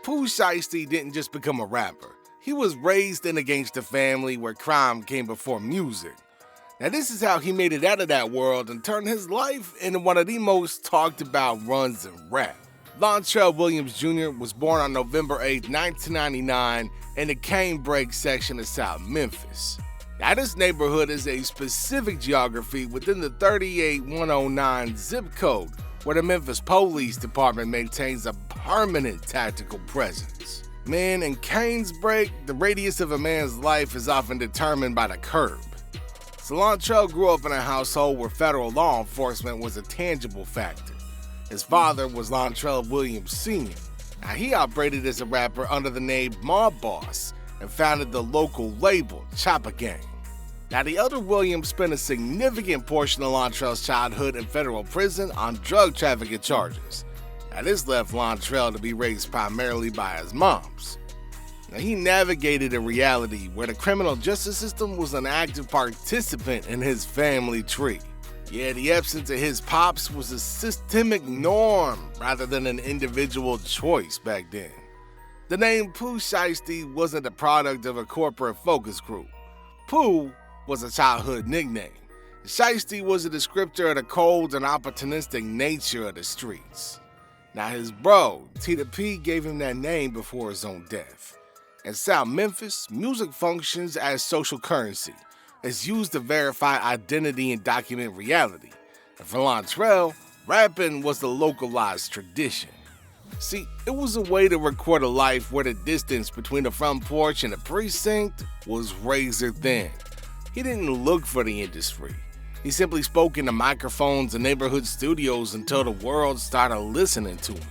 Pooh Shiesty didn't just become a rapper. He was raised in a gangster family where crime came before music. Now this is how he made it out of that world and turned his life into one of the most talked about runs in rap. Lontrell Williams Jr. was born on November 8, 1999 in the Canebrake section of South Memphis. Now this neighborhood is a specific geography within the 38109 zip code, where the Memphis Police Department maintains a permanent tactical presence. Man, in Canebrake, the radius of a man's life is often determined by the curb. So Lontrell grew up in a household where federal law enforcement was a tangible factor. His father was Lontrell Williams Sr. Now he operated as a rapper under the name Mob Boss and founded the local label, Chopper Gang. Now the other Williams spent a significant portion of Lontrell's childhood in federal prison on drug trafficking charges. Now this left Lontrell to be raised primarily by his moms. Now he navigated a reality where the criminal justice system was an active participant in his family tree. Yeah, the absence of his pops was a systemic norm rather than an individual choice back then. The name Pooh Shiesty wasn't the product of a corporate focus group. Pooh was a childhood nickname. Shiesty was a descriptor of the cold and opportunistic nature of the streets. Now his bro, Tita P, gave him that name before his own death. In South Memphis, music functions as social currency. It's used to verify identity and document reality. And for Lontrell, rapping was the localized tradition. See, it was a way to record a life where the distance between the front porch and the precinct was razor thin. He didn't look for the industry. He simply spoke into microphones and neighborhood studios until the world started listening to him.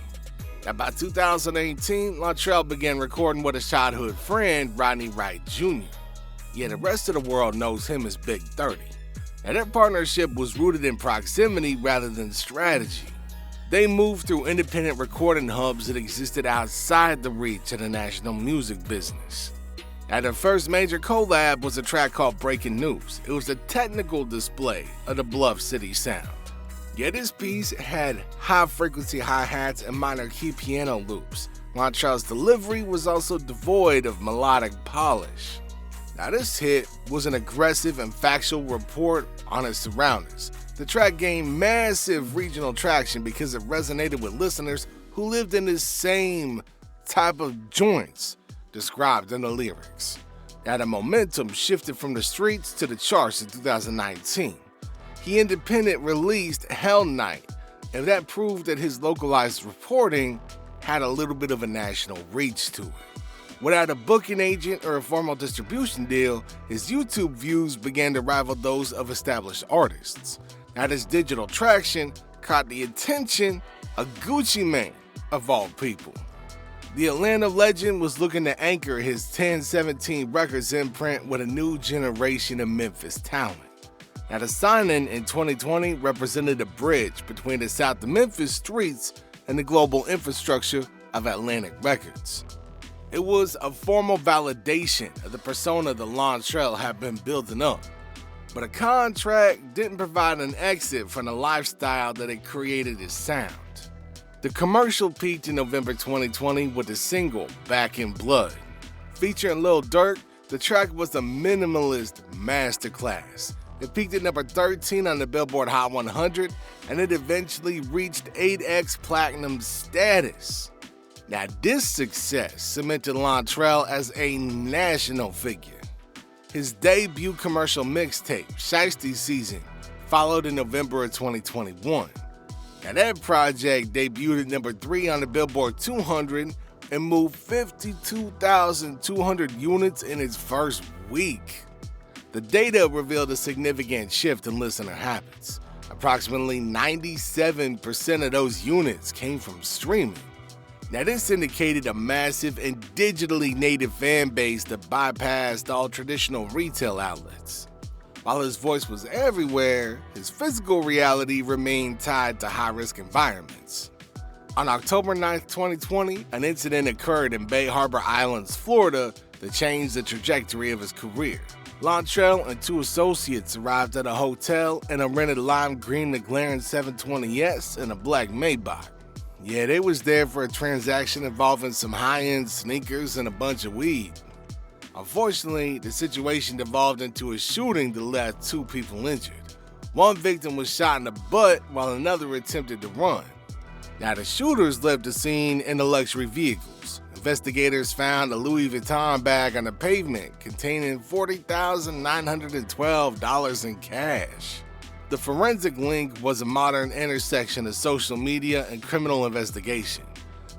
Now by 2018, Lontrell began recording with his childhood friend, Rodney Wright Jr. Yeah, the rest of the world knows him as Big 30. Now their partnership was rooted in proximity rather than strategy. They moved through independent recording hubs that existed outside the reach of the national music business. Now their first major collab was a track called Breaking News. It was a technical display of the Bluff City sound. Yeah, this piece had high-frequency hi-hats and minor key piano loops. Lontrell's delivery was also devoid of melodic polish. Now this hit was an aggressive and factual report on its surroundings. The track gained massive regional traction because it resonated with listeners who lived in the same type of joints described in the lyrics. Now the momentum shifted from the streets to the charts in 2019. He independent released Hell Night, and that proved that his localized reporting had a little bit of a national reach to it. Without a booking agent or a formal distribution deal, his YouTube views began to rival those of established artists. Now this digital traction caught the attention of Gucci Mane, of all people. The Atlanta legend was looking to anchor his 1017 Records imprint with a new generation of Memphis talent. Now the signing in 2020 represented a bridge between the South of Memphis streets and the global infrastructure of Atlantic Records. It was a formal validation of the persona that Lontrell had been building up. But a contract didn't provide an exit from the lifestyle that had created his sound. The commercial peaked in November 2020 with the single Back in Blood. Featuring Lil Durk, the track was a minimalist masterclass. It peaked at number 13 on the Billboard Hot 100, and it eventually reached 8X Platinum status. Now this success cemented Lontrell as a national figure. His debut commercial mixtape, Shiesty Season, followed in November of 2021. Now that project debuted at number 3 on the Billboard 200 and moved 52,200 units in its first week. The data revealed a significant shift in listener habits. Approximately 97% of those units came from streaming. Now this indicated a massive and digitally native fan base that bypassed all traditional retail outlets. While his voice was everywhere, his physical reality remained tied to high-risk environments. On October 9, 2020, an incident occurred in Bay Harbor Islands, Florida, that changed the trajectory of his career. Lontrell and 2 associates arrived at a hotel in a rented lime green McLaren 720S and a black Maybach. Yeah, they was there for a transaction involving some high-end sneakers and a bunch of weed. Unfortunately, the situation devolved into a shooting that left 2 people injured. One victim was shot in the butt while another attempted to run. Now, the shooters left the scene in the luxury vehicles. Investigators found a Louis Vuitton bag on the pavement containing $40,912 in cash. The forensic link was a modern intersection of social media and criminal investigation.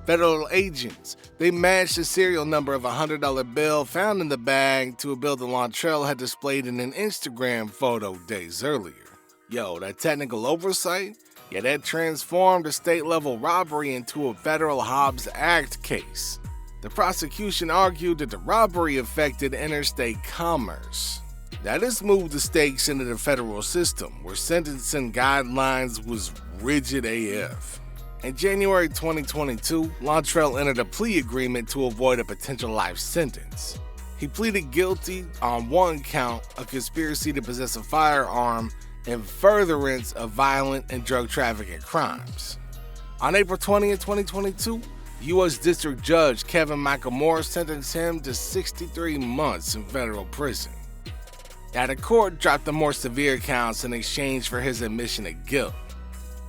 Federal agents, they matched the serial number of a $100 bill found in the bag to a bill that Lontrell had displayed in an Instagram photo days earlier. Yo, that technical oversight? Yeah, that transformed a state-level robbery into a federal Hobbs Act case. The prosecution argued that the robbery affected interstate commerce. Now, this moved the stakes into the federal system, where sentencing guidelines was rigid AF. In January 2022, Lontrell entered a plea agreement to avoid a potential life sentence. He pleaded guilty on 1 count of conspiracy to possess a firearm in furtherance of violent and drug trafficking crimes. On April 20th, 2022, U.S. District Judge Kevin Michael Moore sentenced him to 63 months in federal prison. Now, the court dropped the more severe counts in exchange for his admission of guilt.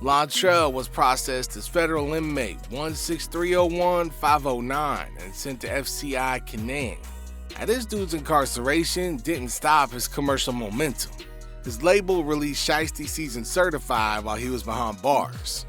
Lontrell was processed as federal inmate 16301-509 and sent to FCI Canaan. Now, this dude's incarceration didn't stop his commercial momentum. His label released Shiesty Season Certified while he was behind bars.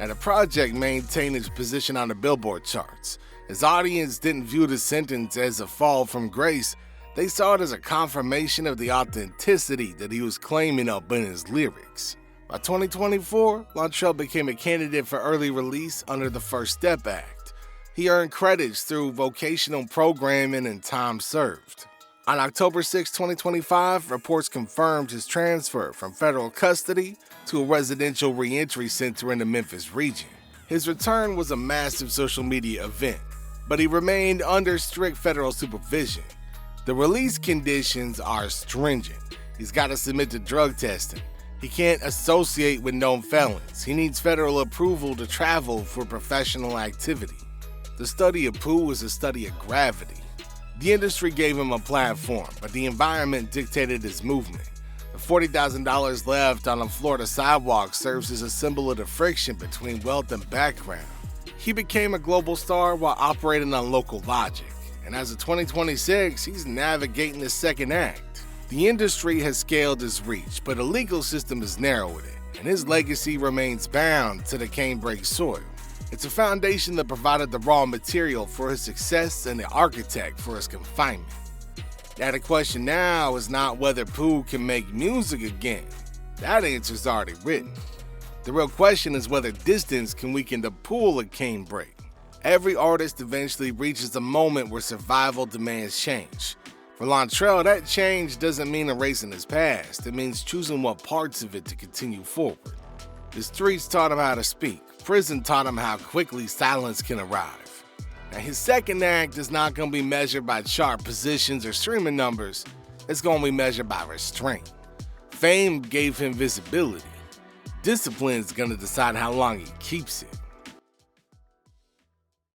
Now, the project maintained its position on the Billboard charts. His audience didn't view the sentence as a fall from grace. They saw it as a confirmation of the authenticity that he was claiming up in his lyrics. By 2024, Lontrell became a candidate for early release under the First Step Act. He earned credits through vocational programming and time served. On October 6, 2025, reports confirmed his transfer from federal custody to a residential reentry center in the Memphis region. His return was a massive social media event, but he remained under strict federal supervision. The release conditions are stringent. He's got to submit to drug testing. He can't associate with known felons. He needs federal approval to travel for professional activity. The study of Pooh is a study of gravity. The industry gave him a platform, but the environment dictated his movement. The $40,000 left on a Florida sidewalk serves as a symbol of the friction between wealth and background. He became a global star while operating on local logic, and as of 2026, he's navigating the second act. The industry has scaled his reach, but the legal system has narrowed it, and his legacy remains bound to the Canebrake soil. It's a foundation that provided the raw material for his success and the architect for his confinement. Now, the question now is not whether Pooh can make music again. That answer's already written. The real question is whether distance can weaken the pull of Canebrake. Every artist eventually reaches a moment where survival demands change. For Lontrell, that change doesn't mean erasing his past. It means choosing what parts of it to continue forward. The streets taught him how to speak. Prison taught him how quickly silence can arrive. Now, his second act is not going to be measured by chart positions or streaming numbers. It's going to be measured by restraint. Fame gave him visibility. Discipline is going to decide how long he keeps it.